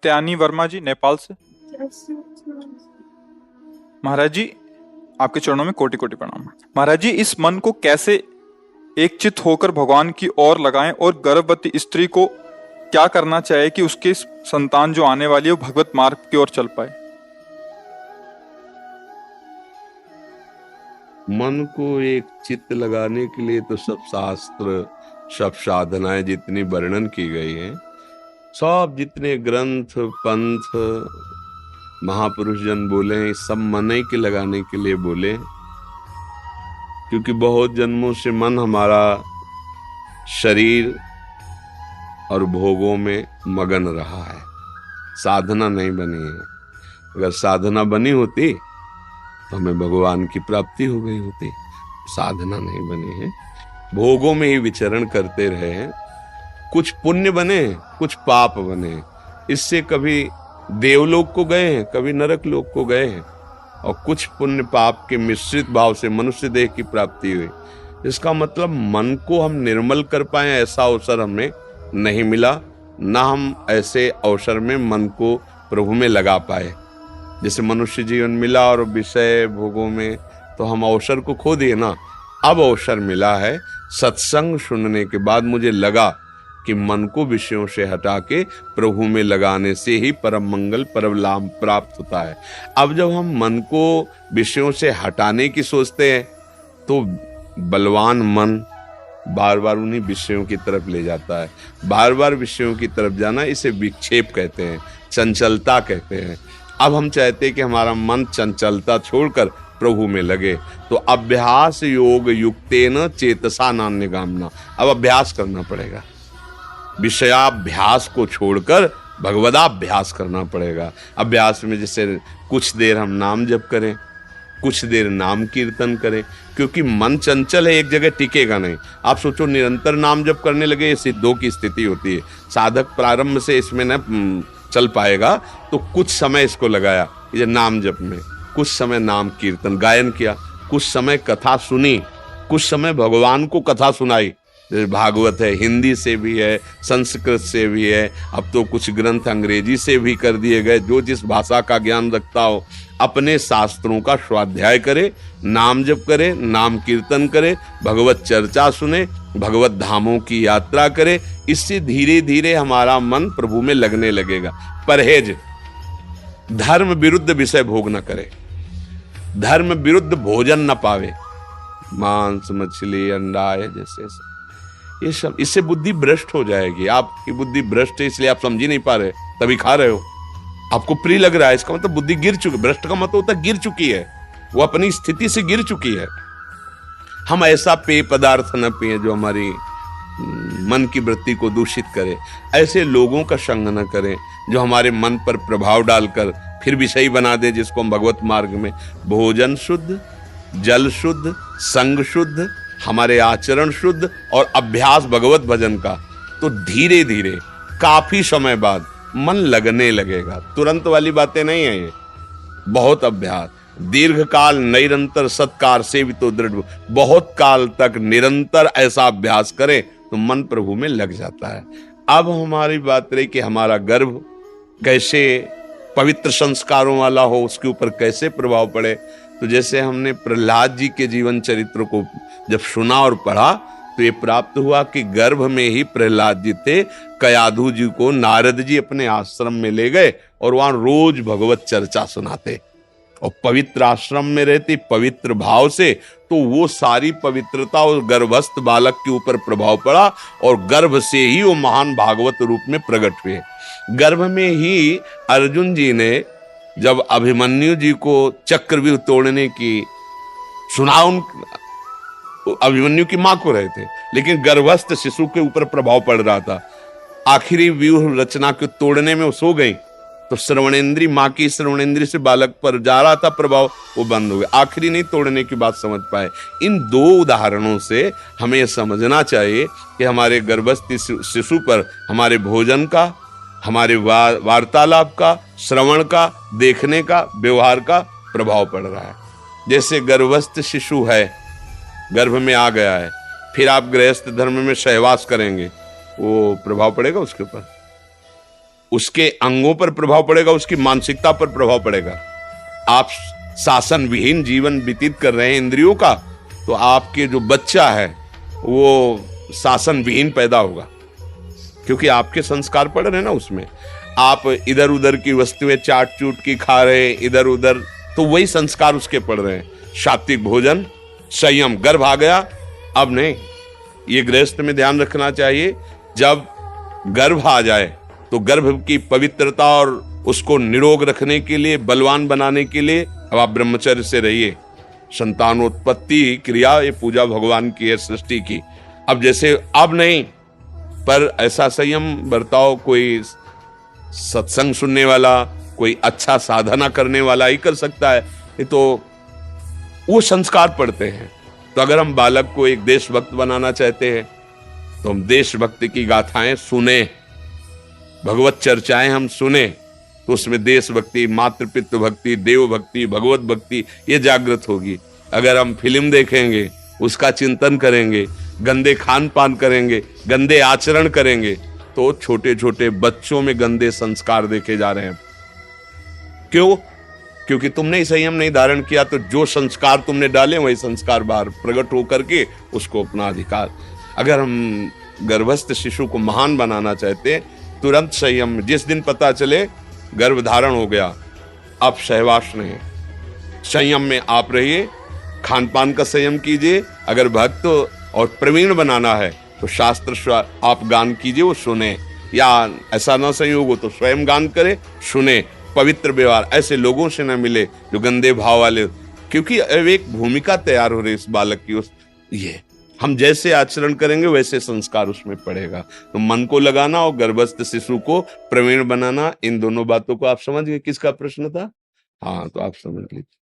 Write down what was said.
त्यानी वर्मा जी, नेपाल से। महाराज जी, आपके चरणों में कोटि कोटि प्रणाम। महाराज जी, इस मन को कैसे एक चित होकर भगवान की ओर लगाएं और गर्भवती स्त्री को क्या करना चाहिए कि उसके संतान जो आने वाली है वो भगवत मार्ग की ओर चल पाए? मन को एक चित्त लगाने के लिए तो सब शास्त्र, सब साधनाएं जितनी वर्णन की गई हैं, सब जितने ग्रंथ पंथ महापुरुष जन बोले हैं, सब मन ही के लगाने के लिए बोले। क्योंकि बहुत जन्मों से मन हमारा शरीर और भोगों में मगन रहा है, साधना नहीं बनी है। अगर साधना बनी होती तो हमें भगवान की प्राप्ति हो गई होती। साधना नहीं बनी है, भोगों में ही विचरण करते रहे हैं। कुछ पुण्य बने, कुछ पाप बने, इससे कभी देवलोक को गए हैं, कभी नरक लोक को गए हैं, और कुछ पुण्य पाप के मिश्रित भाव से मनुष्य देह की प्राप्ति हुई। इसका मतलब मन को हम निर्मल कर पाए ऐसा अवसर हमें नहीं मिला, ना हम ऐसे अवसर में मन को प्रभु में लगा पाए। जैसे मनुष्य जीवन मिला और विषय भोगों में तो हम अवसर को खो दिए ना। अब अवसर मिला है, सत्संग सुनने के बाद मुझे लगा कि मन को विषयों से हटा के प्रभु में लगाने से ही परम मंगल परम लाभ प्राप्त होता है। अब जब हम मन को विषयों से हटाने की सोचते हैं तो बलवान मन बार बार उन्हीं विषयों की तरफ ले जाता है। बार बार विषयों की तरफ जाना, इसे विक्षेप कहते हैं, चंचलता कहते हैं। अब हम चाहते हैं कि हमारा मन चंचलता छोड़कर प्रभु में लगे, तो अभ्यास योग युक्तेन चेतसा नान्यगामिना। अब अभ्यास करना पड़ेगा, विषयाभ्यास को छोड़कर भगवदाभ्यास करना पड़ेगा। अभ्यास में जैसे कुछ देर हम नाम जप करें, कुछ देर नाम कीर्तन करें, क्योंकि मन चंचल है, एक जगह टिकेगा नहीं। आप सोचो निरंतर नाम जप करने लगे, ये सिद्धों की स्थिति होती है। साधक प्रारंभ से इसमें न चल पाएगा, तो कुछ समय इसको लगाया ये नाम जप में, कुछ समय नाम कीर्तन गायन किया, कुछ समय कथा सुनी, कुछ समय भगवान को कथा सुनाई। भागवत है, हिंदी से भी है, संस्कृत से भी है, अब तो कुछ ग्रंथ अंग्रेजी से भी कर दिए गए। जो जिस भाषा का ज्ञान रखता हो अपने शास्त्रों का स्वाध्याय करे, नाम जप करे, नाम कीर्तन करे, भगवत चर्चा सुने, भगवत धामों की यात्रा करे। इससे धीरे धीरे हमारा मन प्रभु में लगने लगेगा। परहेज, धर्म विरुद्ध विषय भोग न करे, धर्म विरुद्ध भोजन न पावे, मांस मछली अंडा है जैसे ये सब, इससे बुद्धि भ्रष्ट हो जाएगी। आपकी बुद्धि भ्रष्ट है, इसलिए आप समझ ही नहीं पा रहे, तभी खा रहे हो। आपको प्रिय लग रहा है, इसका मतलब बुद्धि गिर चुकी। भ्रष्ट का मतलब होता है गिर चुकी है, वो अपनी स्थिति से गिर चुकी है। हम ऐसा पेय पदार्थ न पिए जो हमारी मन की वृत्ति को दूषित करे। ऐसे लोगों का संग न करें जो हमारे मन पर प्रभाव डालकर फिर विषयी बना दे, जिसको हम भगवत मार्ग में। भोजन शुद्ध, जल शुद्ध, संग शुद्ध, हमारे आचरण शुद्ध और अभ्यास भगवत भजन का, तो धीरे धीरे काफी समय बाद मन लगने लगेगा। तुरंत वाली बातें नहीं है ये, बहुत अभ्यास, दीर्घ काल निरंतर सत्कार से भी तो दृढ़, बहुत काल तक निरंतर ऐसा अभ्यास करें तो मन प्रभु में लग जाता है। अब हमारी बात रही कि हमारा गर्भ कैसे पवित्र संस्कारों वाला हो, उसके ऊपर कैसे प्रभाव पड़े। तो जैसे हमने प्रहलाद जी के जीवन चरित्र को जब सुना और पढ़ा तो ये प्राप्त हुआ कि गर्भ में ही प्रहलाद जी थे। कयाधु जी को नारद जी अपने आश्रम में ले गए और वहां रोज भगवत चर्चा सुनाते, और पवित्र आश्रम में रहती पवित्र भाव से, तो वो सारी पवित्रता उस गर्भस्थ बालक के ऊपर प्रभाव पड़ा और गर्भ से ही वो महान भागवत रूप में प्रकट हुए। गर्भ में ही अर्जुन जी ने जब अभिमन्यु जी को चक्रव्यूह तोड़ने की सुना, उन अभिमन्यु की मां को रहे थे, लेकिन गर्भस्थ शिशु के ऊपर प्रभाव पड़ रहा था। आखिरी व्यूह रचना को तोड़ने में वो सो गई, तो श्रवणेंद्री, मां की श्रवणेंद्री से बालक पर जा रहा था प्रभाव, वो बंद हो गया। आखिरी नहीं तोड़ने की बात समझ पाए। इन दो उदाहरणों से हमें यह समझना चाहिए कि हमारे गर्भस्थ शिशु पर हमारे भोजन का, हमारे वार्तालाप का, श्रवण का, देखने का, व्यवहार का प्रभाव पड़ रहा है। जैसे गर्भस्थ शिशु है, गर्भ में आ गया है, फिर आप गृहस्थ धर्म में सहवास करेंगे, वो प्रभाव पड़ेगा उसके ऊपर। उसके अंगों पर प्रभाव पड़ेगा, उसकी मानसिकता पर प्रभाव पड़ेगा। आप शासन विहीन जीवन व्यतीत कर रहे हैं इंद्रियों का, तो आपके जो बच्चा है वो शासन विहीन पैदा होगा, क्योंकि आपके संस्कार पड़ रहे हैं ना उसमें। आप इधर उधर की वस्तुएं चाट चूट की खा रहे हैं इधर उधर, तो वही संस्कार उसके पड़ रहे हैं। सात्विक भोजन, संयम, गर्भ आ गया अब नहीं। ये गृहस्थ में ध्यान रखना चाहिए, जब गर्भ आ जाए तो गर्भ की पवित्रता और उसको निरोग रखने के लिए, बलवान बनाने के लिए अब आप ब्रह्मचर्य से रहिए। संतानोत्पत्ति क्रिया ये पूजा भगवान की है, सृष्टि की। अब जैसे अब नहीं, पर ऐसा संयम बरताओ, कोई सत्संग सुनने वाला, कोई अच्छा साधना करने वाला ही कर सकता है। ये तो वो संस्कार पड़ते हैं। तो अगर हम बालक को एक देशभक्त बनाना चाहते हैं तो हम देशभक्ति की गाथाएं सुने, भगवत चर्चाएं हम सुने, तो उसमें देशभक्ति, मातृपितृ भक्ति, देव भक्ति, भगवत भक्ति ये जागृत होगी। अगर हम फिल्म देखेंगे, उसका चिंतन करेंगे, गंदे खान पान करेंगे, गंदे आचरण करेंगे, तो छोटे छोटे बच्चों में गंदे संस्कार देखे जा रहे हैं। क्यों? क्योंकि तुमने ही संयम नहीं धारण किया, तो जो संस्कार तुमने डाले वही संस्कार बाहर प्रकट होकर के उसको अपना अधिकार। अगर हम गर्भस्थ शिशु को महान बनाना चाहते हैं, तुरंत संयम। जिस दिन पता चले गर्भ धारण हो गया, अब सहवास नहीं, संयम में आप रहिए, खान पान का संयम कीजिए। अगर भक्त और प्रवीण बनाना है तो शास्त्र आप गान कीजिए, वो सुने, या ऐसा ना संयोग हो तो स्वयं गान करे, सुने। पवित्र व्यवहार, ऐसे लोगों से न मिले जो गंदे भाव वाले, क्योंकि अब एक भूमिका तैयार हो रही इस बालक की। ये हम जैसे आचरण करेंगे वैसे संस्कार उसमें पड़ेगा। तो मन को लगाना और गर्भस्थ शिशु को प्रवीण बनाना, इन दोनों बातों को आप समझ गए। किसका प्रश्न था? हाँ, तो आप समझ लीजिए।